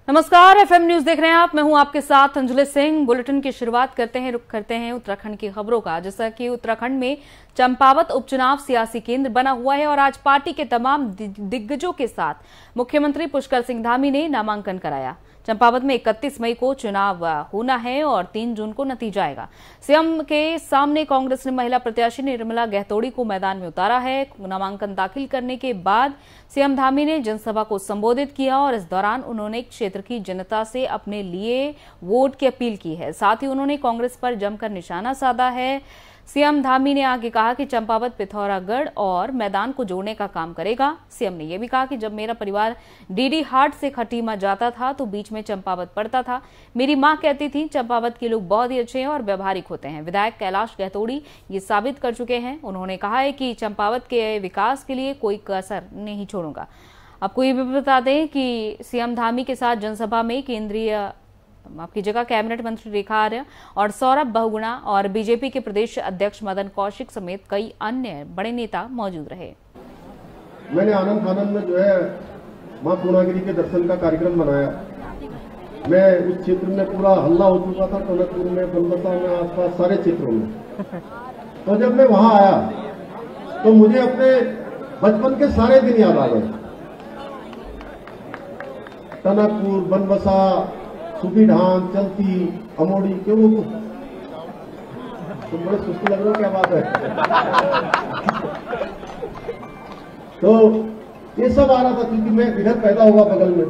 नमस्कार, FM news देख रहे हैं आप। मैं हूं आपके साथ अंजलि सिंह। बुलेटिन की शुरुआत करते हैं, रुख करते हैं उत्तराखंड की खबरों का। जैसा कि उत्तराखंड में चंपावत उपचुनाव सियासी केंद्र बना हुआ है और आज पार्टी के तमाम दिग्गजों के साथ मुख्यमंत्री पुष्कर सिंह धामी ने नामांकन कराया। चंपावत में 31 मई को चुनाव होना है और 3 जून को नतीजा आएगा। सीएम के सामने कांग्रेस ने महिला प्रत्याशी निर्मला गहतोड़ी को मैदान में उतारा है। नामांकन दाखिल करने के बाद सीएम धामी ने जनसभा को संबोधित किया और इस दौरान उन्होंने क्षेत्र की जनता से अपने लिए वोट की अपील की है। साथ ही उन्होंने कांग्रेस पर जमकर निशाना साधा है। सीएम धामी ने आगे कहा कि चंपावत पिथौरागढ़ और मैदान को जोड़ने का काम करेगा। सीएम ने यह भी कहा कि जब मेरा परिवार डीडी हाट से खटीमा जाता था तो बीच में चंपावत पड़ता था। मेरी मां कहती थी चंपावत के लोग बहुत ही अच्छे हैं और व्यवहारिक होते हैं। विधायक कैलाश गहतोड़ी ये साबित कर चुके हैं। उन्होंने कहा है कि चंपावत के विकास के लिए कोई कसर नहीं छोड़ूंगा। आपको ये भी बता दें कि सीएम धामी के साथ जनसभा में केंद्रीय आपकी जगह कैबिनेट मंत्री रेखा आर्य और सौरभ बहुगुणा और बीजेपी के प्रदेश अध्यक्ष मदन कौशिक समेत कई अन्य बड़े नेता मौजूद रहे। मैंने आनंद फानंद में जो है मां पूर्णागिरी के दर्शन का कार्यक्रम बनाया। मैं उस क्षेत्र में पूरा हल्ला हो चुका था, टनकपुर में, बनबसा में, आसपास सारे क्षेत्रों में। तो जब मैं वहां आया तो मुझे अपने बचपन के सारे दिन याद आ गए। टनकपुर, बनबसा, सुबी ढांग, चलती, अमोड़ी के वो तुम बड़े सुस्त लग रहे हो, क्या बात है? तो ये सब आ रहा था क्योंकि मैं इधर पैदा हुआ बगल में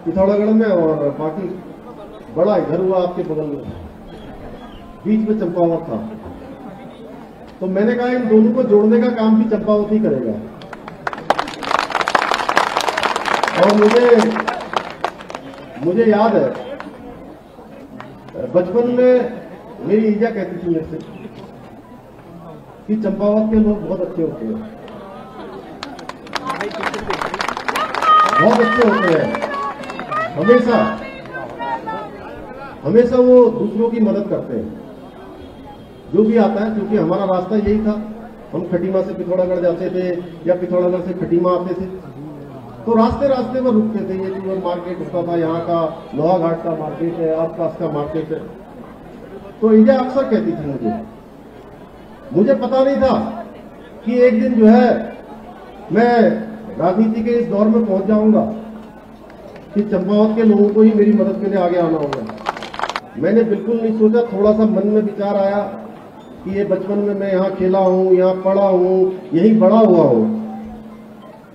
पिथौरागढ़ में और बाकी बड़ा इधर हुआ आपके बगल में, बीच में चंपावत था। तो मैंने कहा इन दोनों को जोड़ने का काम भी चंपावत ही करेगा। और मुझे याद है बचपन में मेरी ईजा कहती थी मेरे से कि चंपावत के लोग बहुत अच्छे होते हैं, बहुत अच्छे होते हैं। हमेशा वो दूसरों की मदद करते हैं जो भी आता है, क्योंकि हमारा रास्ता यही था। हम खटीमा से पिथौरागढ़ जाते थे या पिथौरागढ़ से खटीमा आते थे तो रास्ते में रुकते थे। ये जो मार्केट होता था, यहाँ का लोहा घाट का मार्केट है, आसपास का मार्केट है। तो ईजा अक्सर कहती थी मुझे पता नहीं था कि एक दिन जो है मैं राजनीति के इस दौर में पहुंच जाऊंगा कि चंपावत के लोगों को ही मेरी मदद के लिए आगे आना होगा। मैंने बिल्कुल नहीं सोचा। थोड़ा सा मन में विचार आया कि ये बचपन में मैं यहाँ खेला हूँ, यहाँ पढ़ा हूँ, यही बड़ा हुआ हूँ।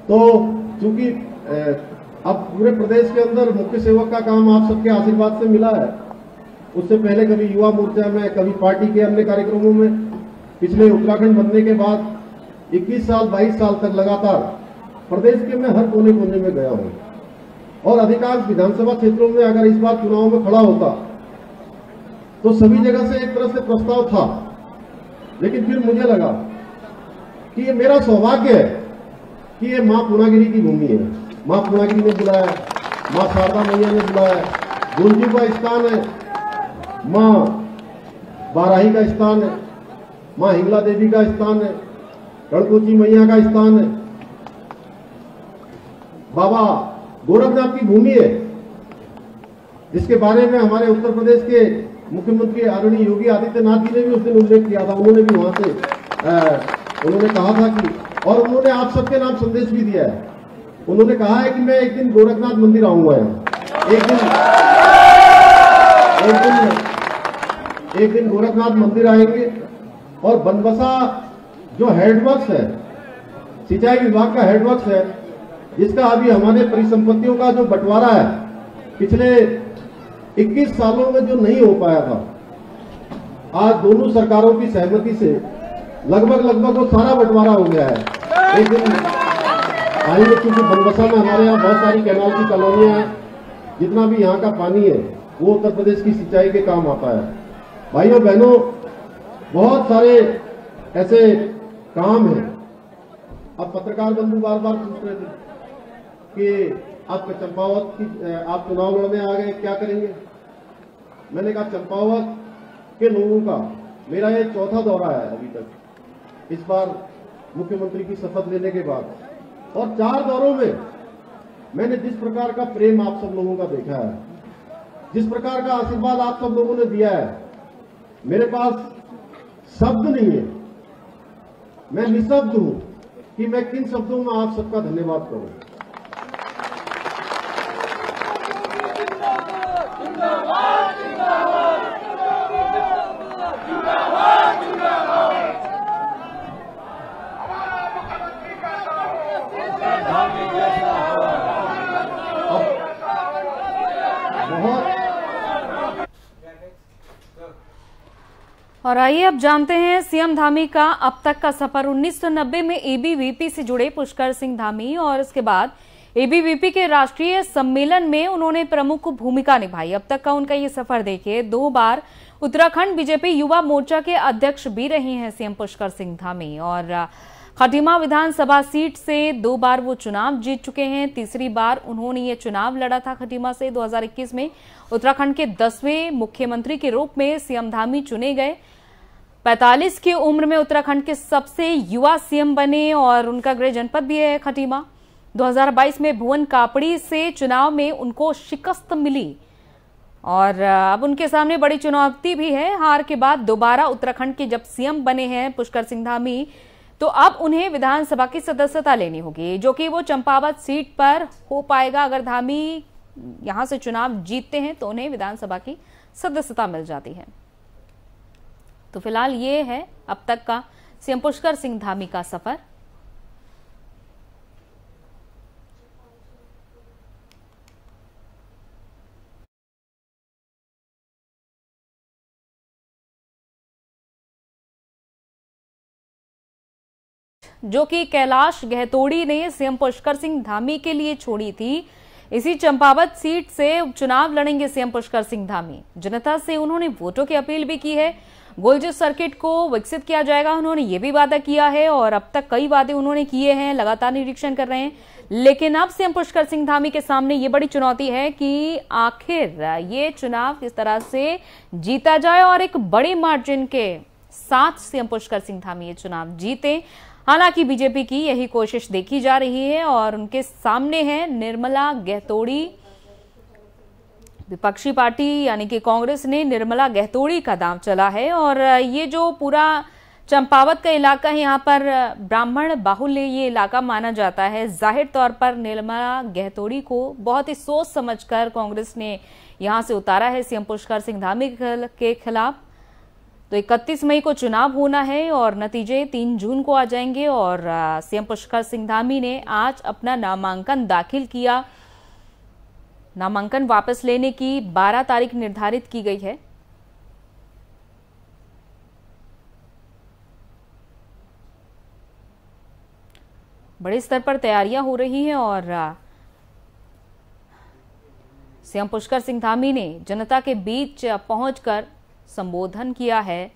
तो क्योंकि अब पूरे प्रदेश के अंदर मुख्य सेवक का काम आप सबके आशीर्वाद से मिला है। उससे पहले कभी युवा मोर्चा में, कभी पार्टी के अन्य कार्यक्रमों में, पिछले उत्तराखंड बनने के बाद 21 साल 22 साल तक लगातार प्रदेश के मैं हर कोने कोने में गया हूं। और अधिकांश विधानसभा क्षेत्रों में अगर इस बार चुनाव में खड़ा होता तो सभी जगह से एक तरह से प्रस्ताव था, लेकिन फिर मुझे लगा कि ये मेरा सौभाग्य है कि ये मां पूर्णागिरी की भूमि है। मां पूर्णागिरी ने बुलाया, मां शारदा मैया ने बुलाया, गुरुजी का स्थान है, मां बाराही का स्थान है, मां हिंगला देवी का स्थान है, गणकोची मैया का स्थान है, बाबा गोरखनाथ की भूमि है, जिसके बारे में हमारे उत्तर प्रदेश के मुख्यमंत्री आदरणीय योगी आदित्यनाथ जी ने भी उस दिन उल्लेख किया था। उन्होंने भी वहां से उन्होंने कहा था कि, और उन्होंने आप सबके नाम संदेश भी दिया है। उन्होंने कहा है कि मैं एक दिन गोरखनाथ मंदिर आऊंगा यहाँ, एक दिन गोरखनाथ मंदिर आएंगे। और बनबसा जो हेडवर्क्स है, सिंचाई विभाग का हेडवर्क्स है, जिसका अभी हमारे परिसंपत्तियों का जो बंटवारा है पिछले 21 सालों में जो नहीं हो पाया था, आज दोनों सरकारों की सहमति से लगभग वो सारा बंटवारा हो गया है। एक दिन आएंगे क्योंकि बनबसा में हमारे यहाँ बहुत सारी कैनाल की कॉलोनियां हैं। जितना भी यहाँ का पानी है वो उत्तर प्रदेश की सिंचाई के काम आता है। भाइयों बहनों, बहुत सारे ऐसे काम हैं। अब पत्रकार बंधु बार बार पूछ रहे थे कि आपका चंपावत की आप चुनाव लड़ने आ गए, क्या करेंगे? मैंने कहा चंपावत के लोगों का मेरा ये 4था दौरा है अभी तक, इस बार मुख्यमंत्री की शपथ लेने के बाद। और 4 दौरों में मैंने जिस प्रकार का प्रेम आप सब लोगों का देखा है, जिस प्रकार का आशीर्वाद आप सब लोगों ने दिया है, मेरे पास शब्द नहीं है। मैं निशब्द हूं कि मैं किन शब्दों में आप सबका धन्यवाद करूं। और आइए अब जानते हैं सीएम धामी का अब तक का सफर। 1990 में एबीवीपी से जुड़े पुष्कर सिंह धामी और इसके बाद एबीवीपी के राष्ट्रीय सम्मेलन में उन्होंने प्रमुख भूमिका निभाई। अब तक का उनका ये सफर देखिए। 2 बार उत्तराखंड बीजेपी युवा मोर्चा के अध्यक्ष भी रहे हैं सीएम पुष्कर सिंह धामी और खटीमा विधानसभा सीट से 2 बार वो चुनाव जीत चुके हैं। तीसरी बार उन्होंने ये चुनाव लड़ा था खटीमा से। 2021 में उत्तराखंड के 10वें मुख्यमंत्री के रूप में सीएम धामी चुने गए। 45 की उम्र में उत्तराखंड के सबसे युवा सीएम बने और उनका गृह जनपद भी है खटीमा। 2022 में भुवन कापड़ी से चुनाव में उनको शिकस्त मिली और अब उनके सामने बड़ी चुनौती भी है। हार के बाद दोबारा उत्तराखंड के जब सीएम बने हैं पुष्कर सिंह धामी, तो अब उन्हें विधानसभा की सदस्यता लेनी होगी, जो कि वो चंपावत सीट पर हो पाएगा। अगर धामी यहां से चुनाव जीतते हैं तो उन्हें विधानसभा की सदस्यता मिल जाती है। तो फिलहाल ये है अब तक का सीएम पुष्कर सिंह धामी का सफर। जो कि कैलाश गहतोड़ी ने सीएम पुष्कर सिंह धामी के लिए छोड़ी थी। इसी चंपावत सीट से उपचुनाव लड़ेंगे सीएम पुष्कर सिंह धामी। जनता से उन्होंने वोटों की अपील भी की है। गोलजी सर्किट को विकसित किया जाएगा, उन्होंने ये भी वादा किया है और अब तक कई वादे उन्होंने किए हैं, लगातार निरीक्षण कर रहे हैं। लेकिन अब सीएम पुष्कर सिंह धामी के सामने ये बड़ी चुनौती है कि आखिर ये चुनाव किस तरह से जीता जाए और एक बड़ी मार्जिन के साथ सीएम पुष्कर सिंह धामी ये चुनाव जीते। हालांकि बीजेपी की यही कोशिश देखी जा रही है और उनके सामने है निर्मला गहतोड़ी। विपक्षी पार्टी यानी कि कांग्रेस ने निर्मला गहतोड़ी का दांव चला है और ये जो पूरा चंपावत का इलाका है, यहाँ पर ब्राह्मण बाहुल्य ये इलाका माना जाता है। जाहिर तौर पर निर्मला गहतोड़ी को बहुत ही सोच समझकर कांग्रेस ने यहां से उतारा है सीएम पुष्कर सिंह धामी के खिलाफ। तो 31 मई को चुनाव होना है और नतीजे 3 जून को आ जाएंगे और सीएम पुष्कर सिंह धामी ने आज अपना नामांकन दाखिल किया। नामांकन वापस लेने की 12 तारीख निर्धारित की गई है। बड़े स्तर पर तैयारियां हो रही हैं और सीएम पुष्कर सिंह धामी ने जनता के बीच पहुंचकर संबोधन किया है।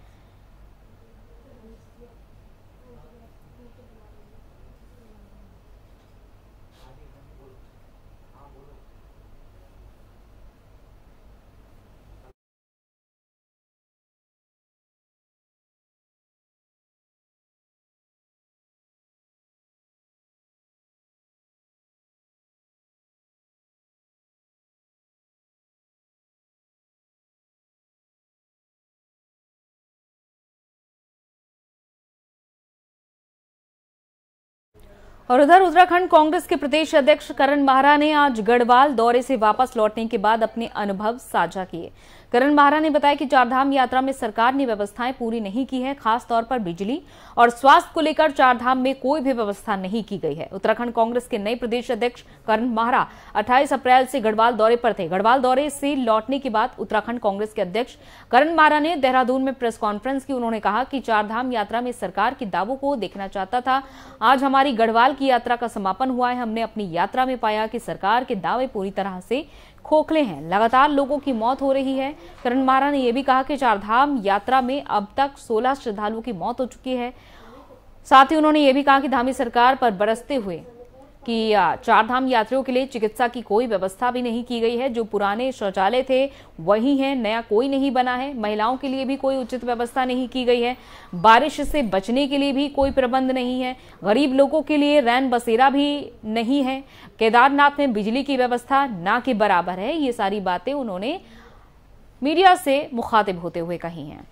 और उधर उत्तराखंड कांग्रेस के प्रदेश अध्यक्ष करण माहरा ने आज गढ़वाल दौरे से वापस लौटने के बाद अपने अनुभव साझा किए। करण माहरा ने बताया कि चारधाम यात्रा में सरकार ने व्यवस्थाएं पूरी नहीं की है, खास तौर पर बिजली और स्वास्थ्य को लेकर चारधाम में कोई भी व्यवस्था नहीं की गई है। उत्तराखंड कांग्रेस के नए प्रदेश अध्यक्ष करण माहरा 28 अप्रैल से गढ़वाल दौरे पर थे। गढ़वाल दौरे से लौटने के बाद उत्तराखंड कांग्रेस के अध्यक्ष करण माहरा ने देहरादून में प्रेस कॉन्फ्रेंस की। उन्होंने कहा कि चारधाम यात्रा में सरकार के दावों को देखना चाहता था। आज हमारी गढ़वाल की यात्रा का समापन हुआ है। हमने अपनी यात्रा में पाया कि सरकार के दावे पूरी तरह से खोखले हैं। लगातार लोगों की मौत हो रही है। करण माहरा ने यह भी कहा कि चारधाम यात्रा में अब तक 16 श्रद्धालुओं की मौत हो चुकी है। साथ ही उन्होंने यह भी कहा कि धामी सरकार पर बरसते हुए कि चारधाम यात्रियों के लिए चिकित्सा की कोई व्यवस्था भी नहीं की गई है। जो पुराने शौचालय थे वही हैं, नया कोई नहीं बना है। महिलाओं के लिए भी कोई उचित व्यवस्था नहीं की गई है। बारिश से बचने के लिए भी कोई प्रबंध नहीं है। गरीब लोगों के लिए रैन बसेरा भी नहीं है। केदारनाथ में बिजली की व्यवस्था ना के बराबर है। ये सारी बातें उन्होंने मीडिया से मुखातिब होते हुए कही हैं।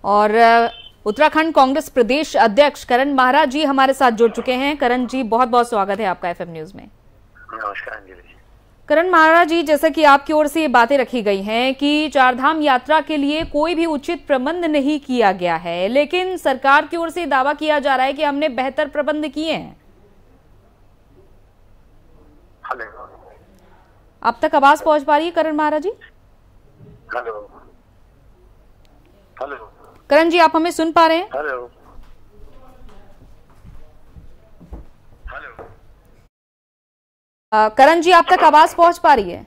और उत्तराखंड कांग्रेस प्रदेश अध्यक्ष करण महाराज जी हमारे साथ जुड़ चुके हैं। करण जी, बहुत बहुत स्वागत है आपका एफएम न्यूज में। नमस्कार अंजलि जी। करण महाराज जी, जैसा कि आपकी ओर से ये बातें रखी गई हैं कि चारधाम यात्रा के लिए कोई भी उचित प्रबंध नहीं किया गया है, लेकिन सरकार की ओर से दावा किया जा रहा है कि हमने बेहतर प्रबंध किए हैं। हेलो, आप तक आवाज पहुंच पा रही है करण महाराज जी? हेलो हेलो करण जी, आप हमें सुन पा रहे हैं? हेलो हेलो करण जी, आप तक आवाज पहुंच पा रही है?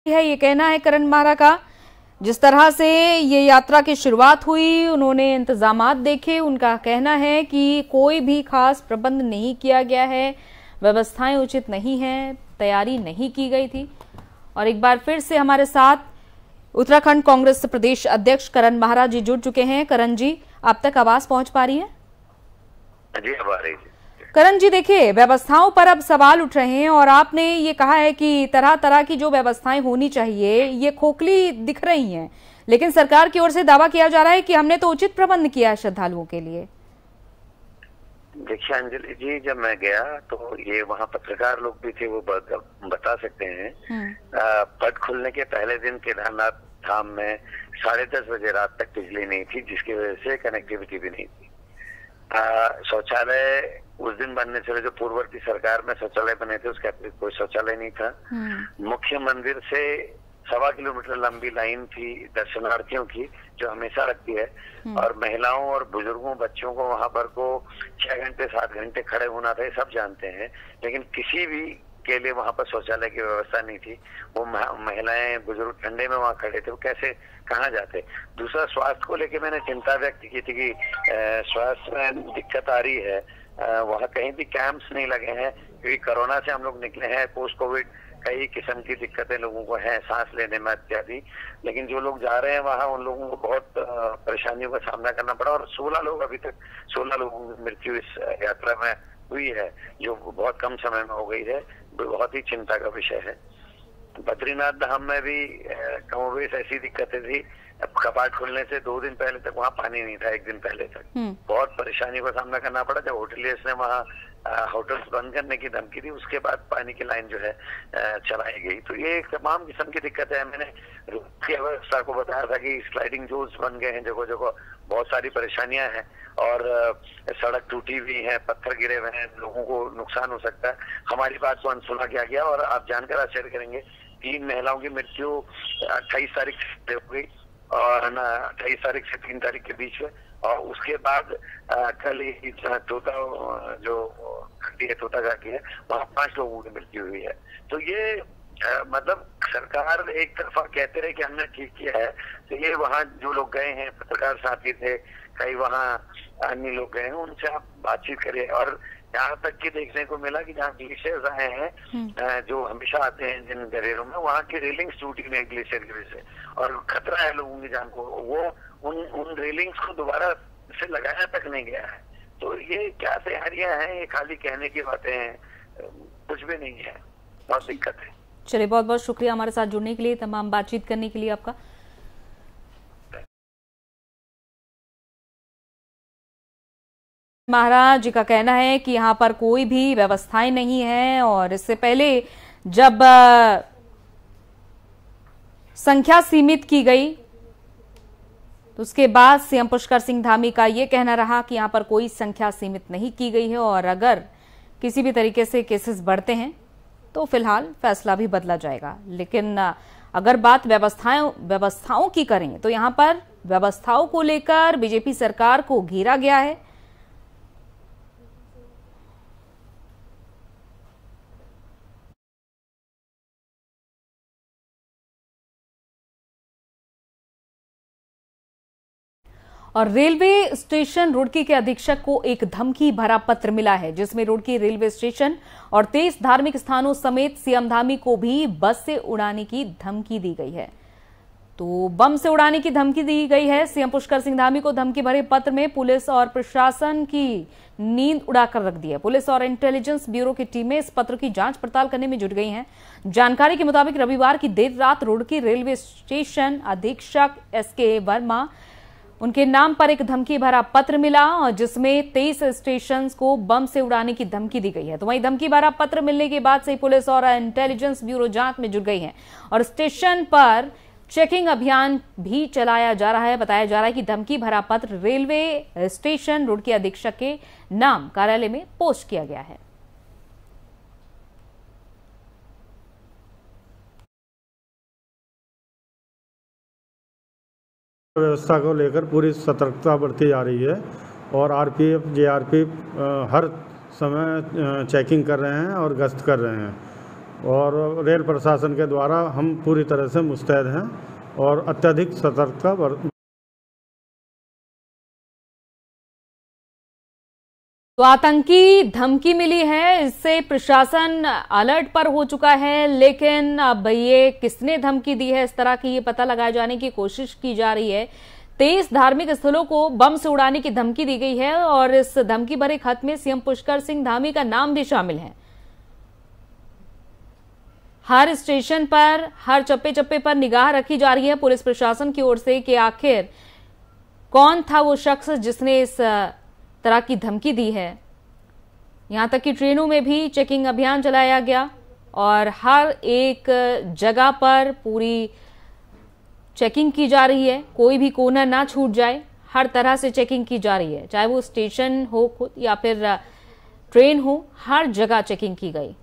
है ये कहना है करण महाराज का, जिस तरह से ये यात्रा की शुरुआत हुई उन्होंने इंतजामात देखे। उनका कहना है कि कोई भी खास प्रबंध नहीं किया गया है, व्यवस्थाएं उचित नहीं हैं, तैयारी नहीं की गई थी। और एक बार फिर से हमारे साथ उत्तराखंड कांग्रेस प्रदेश अध्यक्ष करण महाराज जी जुड़ चुके हैं। करण जी, आप तक आवाज पहुंच पा रही है? जी, अब आ रही है। करण जी, देखिए, व्यवस्थाओं पर अब सवाल उठ रहे हैं और आपने ये कहा है कि तरह तरह की जो व्यवस्थाएं होनी चाहिए ये खोखली दिख रही हैं, लेकिन सरकार की ओर से दावा किया जा रहा है कि हमने तो उचित प्रबंध किया है श्रद्धालुओं के लिए। देखिए अंजलि जी, जब मैं गया तो ये वहाँ पत्रकार लोग भी थे, वो बता सकते हैं। पट खुलने के पहले दिन केदारनाथ धाम में 10:30 बजे रात तक बिजली नहीं थी, जिसकी वजह से कनेक्टिविटी भी नहीं थी। शौचालय उस दिन बनने से जो पूर्ववर्ती सरकार में शौचालय बने थे उसके अतिरिक्त कोई शौचालय नहीं था। मुख्य मंदिर से 1.25 किलोमीटर लंबी लाइन थी दर्शनार्थियों की, जो हमेशा लगती है, और महिलाओं और बुजुर्गों बच्चों को वहां पर को 6 घंटे 7 घंटे खड़े होना था, ये सब जानते हैं। लेकिन किसी भी के लिए वहां पर शौचालय की व्यवस्था नहीं थी। वो महिलाएं बुजुर्ग ठंडे में वहां खड़े थे, वो कैसे कहाँ जाते। दूसरा, स्वास्थ्य को लेकर मैंने चिंता व्यक्त की थी कि स्वास्थ्य में दिक्कत आ रही है। वहाँ कहीं भी कैंप्स नहीं लगे हैं, क्योंकि कोरोना से हम लोग निकले हैं। पोस्ट कोविड कई किस्म की दिक्कतें लोगों को हैं, सांस लेने में इत्यादि। लेकिन जो लोग जा रहे हैं वहाँ, उन लोगों को बहुत परेशानियों का सामना करना पड़ा। और 16 लोग अभी तक 16 लोगों की मृत्यु इस यात्रा में हुई है, जो बहुत कम समय में हो गई है। बहुत ही चिंता का विषय है। बद्रीनाथ धाम में भी कमोबेश ऐसी दिक्कतें थी। कपाट खुलने से 2 दिन पहले तक वहाँ पानी नहीं था, 1 दिन पहले तक बहुत परेशानियों का सामना करना पड़ा। जब होटलियर्स ने वहाँ होटल्स बंद करने की धमकी दी, उसके बाद पानी की लाइन जो है चलाई गई। तो ये तमाम किस्म की दिक्कतें हैं। मैंने की व्यवस्था को बताया था कि स्लाइडिंग जोन्स बन गए हैं जगह जगह, बहुत सारी परेशानियां हैं, और सड़क टूटी हुई है, पत्थर गिरे हुए हैं, लोगों को नुकसान हो सकता है। हमारी बात को अनसुना किया गया, और आप जानकर आश्चर्य करेंगे, 3 महिलाओं की मृत्यु 28 तारीख से हो गई, और 28 तारीख से 3 तारीख के बीच में। और उसके बाद कल ही तोता जो घाटी है, तोता घाटी है, वहाँ 5 लोगों की मृत्यु हुई है। तो ये मतलब सरकार एक तरफा कहते रहे कि हमने ठीक किया है, तो ये वहाँ जो लोग गए हैं, पत्रकार साथी थे, कई वहाँ अन्य लोग गए हैं, उनसे आप बातचीत करिए। और यहाँ तक कि देखने को मिला कि जहाँ ग्लेशियर्स आए हैं, जो हमेशा आते हैं जिन दरेरों में, वहाँ की रेलिंग्स टूटी हुई है ग्लेशियर की वजह से, और खतरा है लोगों की जान को। वो उन रेलिंग्स को दोबारा से लगाया तक नहीं गया है। तो ये क्या तैयारियां हैं? ये खाली कहने की बातें हैं, कुछ भी नहीं है। बहुत दिक्कत है। चलिए, बहुत बहुत शुक्रिया हमारे साथ जुड़ने के लिए, तमाम बातचीत करने के लिए आपका। महाराज जी का कहना है कि यहाँ पर कोई भी व्यवस्थाएं नहीं है, और इससे पहले जब संख्या सीमित की गई तो उसके बाद सीएम पुष्कर सिंह धामी का यह कहना रहा कि यहां पर कोई संख्या सीमित नहीं की गई है और अगर किसी भी तरीके से केसेस बढ़ते हैं तो फिलहाल फैसला भी बदला जाएगा। लेकिन अगर बात व्यवस्थाओं की करें तो यहां पर व्यवस्थाओं को लेकर बीजेपी सरकार को घेरा गया है। और रेलवे स्टेशन रुड़की के अधीक्षक को एक धमकी भरा पत्र मिला है, जिसमें रुड़की रेलवे स्टेशन और 23 धार्मिक स्थानों समेत सीएम धामी को भी बस से उड़ाने की धमकी दी गई है। तो बम से उड़ाने की धमकी दी गई है। सीएम पुष्कर सिंह धामी को धमकी भरे पत्र में पुलिस और प्रशासन की नींद उड़ाकर रख दी है। पुलिस और इंटेलिजेंस ब्यूरो की टीमें इस पत्र की जांच पड़ताल करने में जुट गई हैं। जानकारी के मुताबिक रविवार की देर रात रुड़की रेलवे स्टेशन अधीक्षक एसके वर्मा उनके नाम पर एक धमकी भरा पत्र मिला और जिसमें 23 स्टेशन को बम से उड़ाने की धमकी दी गई है। तो वहीं धमकी भरा पत्र मिलने के बाद से पुलिस और इंटेलिजेंस ब्यूरो जांच में जुट गई है और स्टेशन पर चेकिंग अभियान भी चलाया जा रहा है। बताया जा रहा है कि धमकी भरा पत्र रेलवे स्टेशन रुड़की अधीक्षक के नाम कार्यालय में पोस्ट किया गया है। व्यवस्था को लेकर पूरी सतर्कता बरती जा रही है और आरपीएफ जेआरपीएफ हर समय चेकिंग कर रहे हैं और गश्त कर रहे हैं और रेल प्रशासन के द्वारा हम पूरी तरह से मुस्तैद हैं और अत्यधिक सतर्कता तो आतंकी धमकी मिली है, इससे प्रशासन अलर्ट पर हो चुका है। लेकिन अब ये किसने धमकी दी है इस तरह की ये पता लगाए जाने की कोशिश की जा रही है। 23 धार्मिक स्थलों को बम से उड़ाने की धमकी दी गई है और इस धमकी भरे खत में सीएम पुष्कर सिंह धामी का नाम भी शामिल है। हर स्टेशन पर हर चप्पे चप्पे पर निगाह रखी जा रही है पुलिस प्रशासन की ओर से कि आखिर कौन था वो शख्स जिसने इस तरह की धमकी दी है। यहां तक कि ट्रेनों में भी चेकिंग अभियान चलाया गया और हर एक जगह पर पूरी चेकिंग की जा रही है, कोई भी कोना ना छूट जाए। हर तरह से चेकिंग की जा रही है, चाहे वो स्टेशन हो खुद या फिर ट्रेन हो, हर जगह चेकिंग की गई।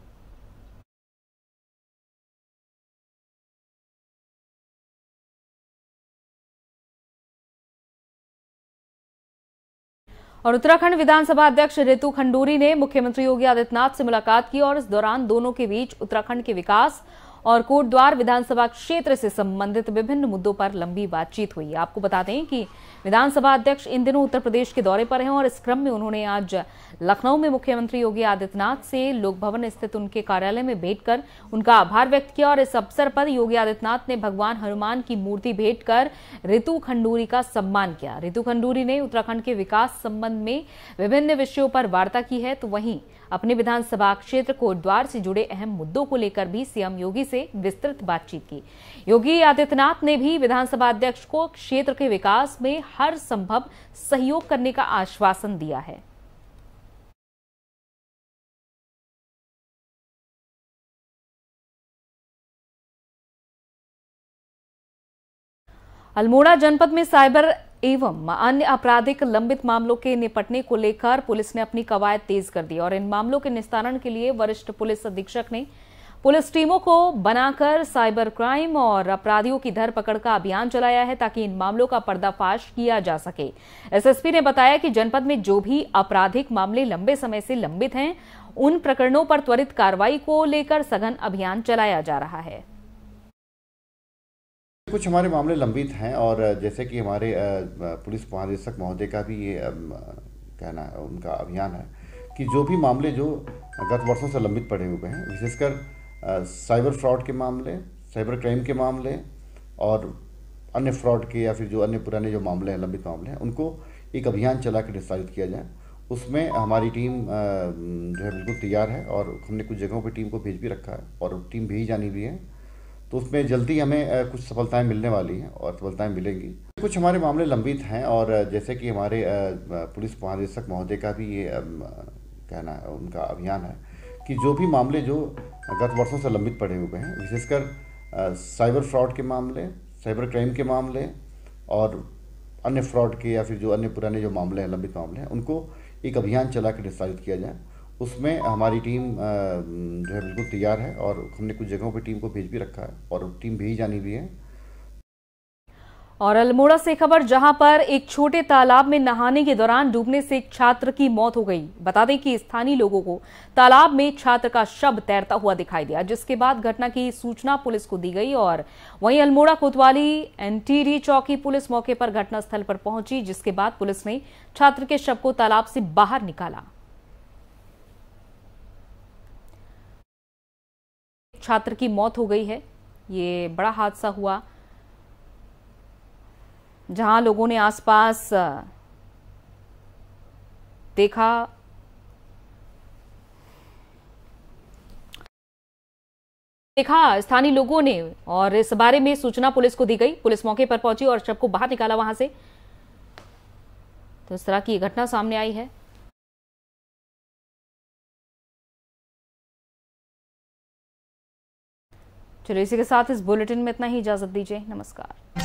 और उत्तराखंड विधानसभा अध्यक्ष रितु खंडूरी ने मुख्यमंत्री योगी आदित्यनाथ से मुलाकात की और इस दौरान दोनों के बीच उत्तराखंड के विकास और कोटद्वार विधानसभा क्षेत्र से संबंधित विभिन्न मुद्दों पर लंबी बातचीत हुई। आपको बता दें कि विधानसभा अध्यक्ष इन दिनों उत्तर प्रदेश के दौरे पर हैं और इस क्रम में उन्होंने आज लखनऊ में मुख्यमंत्री योगी आदित्यनाथ से लोक भवन स्थित उनके कार्यालय में भेंट कर उनका आभार व्यक्त किया और इस अवसर पर योगी आदित्यनाथ ने भगवान हनुमान की मूर्ति भेंट कर रितु खंडूरी का सम्मान किया। रितु खंडूरी ने उत्तराखंड के विकास संबंध में विभिन्न विषयों पर वार्ता की है, तो वहीं अपने विधानसभा क्षेत्र कोटद्वार से जुड़े अहम मुद्दों को लेकर भी सीएम योगी से विस्तृत बातचीत की। योगी आदित्यनाथ ने भी विधानसभा अध्यक्ष को क्षेत्र के विकास में हर संभव सहयोग करने का आश्वासन दिया है। अल्मोड़ा जनपद में साइबर एवं अन्य आपराधिक लंबित मामलों के निपटने को लेकर पुलिस ने अपनी कवायद तेज कर दी और इन मामलों के निस्तारण के लिए वरिष्ठ पुलिस अधीक्षक ने पुलिस टीमों को बनाकर साइबर क्राइम और अपराधियों की धरपकड़ का अभियान चलाया है ताकि इन मामलों का पर्दाफाश किया जा सके। एसएसपी ने बताया कि जनपद में जो भी आपराधिक मामले लंबे समय से लंबित हैं, उन प्रकरणों पर त्वरित कार्रवाई को लेकर सघन अभियान चलाया जा रहा है। कुछ हमारे मामले लंबित हैं और जैसे कि हमारे पुलिस महानिदेशक महोदय का भी ये कहना है, उनका अभियान है कि जो भी मामले जो गत वर्षों से लंबित पड़े हुए हैं, विशेषकर साइबर फ्रॉड के मामले, साइबर क्राइम के मामले और अन्य फ्रॉड के या फिर जो अन्य पुराने जो मामले हैं, लंबित मामले हैं, उनको एक अभियान चला के निस्तारित किया जाए। उसमें हमारी टीम जो है बिल्कुल तैयार है और हमने कुछ जगहों पर टीम को भेज भी रखा है और टीम भेजी जानी भी है, तो उसमें जल्दी हमें कुछ सफलताएं मिलने वाली हैं और सफलताएं मिलेंगी। कुछ हमारे मामले लंबित हैं और जैसे कि हमारे पुलिस महानिदेशक महोदय का भी ये कहना है, उनका अभियान है कि जो भी मामले जो गत वर्षों से लंबित पड़े हुए हैं, विशेषकर साइबर फ्रॉड के मामले, साइबर क्राइम के मामले और अन्य फ्रॉड के या फिर जो अन्य पुराने जो मामले हैं, लंबित मामले हैं, उनको एक अभियान चला के निस्तारित किया जाए। उसमें हमारी टीम जो है बिल्कुल तैयार है और हमने कुछ जगहों पे टीम को भेज भी रखा है और टीम भेजी जानी भी है। और अल्मोड़ा से खबर, जहां पर एक छोटे तालाब में नहाने के दौरान डूबने से एक छात्र की मौत हो गई। बता दें कि स्थानीय लोगों को तालाब में छात्र का शव तैरता हुआ दिखाई दिया, जिसके बाद घटना की सूचना पुलिस को दी गई और वहीं अल्मोड़ा कोतवाली एनटीडी चौकी पुलिस मौके पर घटनास्थल पर पहुंची, जिसके बाद पुलिस ने छात्र के शव को तालाब से बाहर निकाला। छात्र की मौत हो गई है। ये बड़ा हादसा हुआ जहां लोगों ने आसपास देखा स्थानीय लोगों ने, और इस बारे में सूचना पुलिस को दी गई। पुलिस मौके पर पहुंची और शव को बाहर निकाला वहां से। तो इस तरह की घटना सामने आई है। चलिए, इसी के साथ इस बुलेटिन में इतना ही। इजाजत दीजिए। नमस्कार।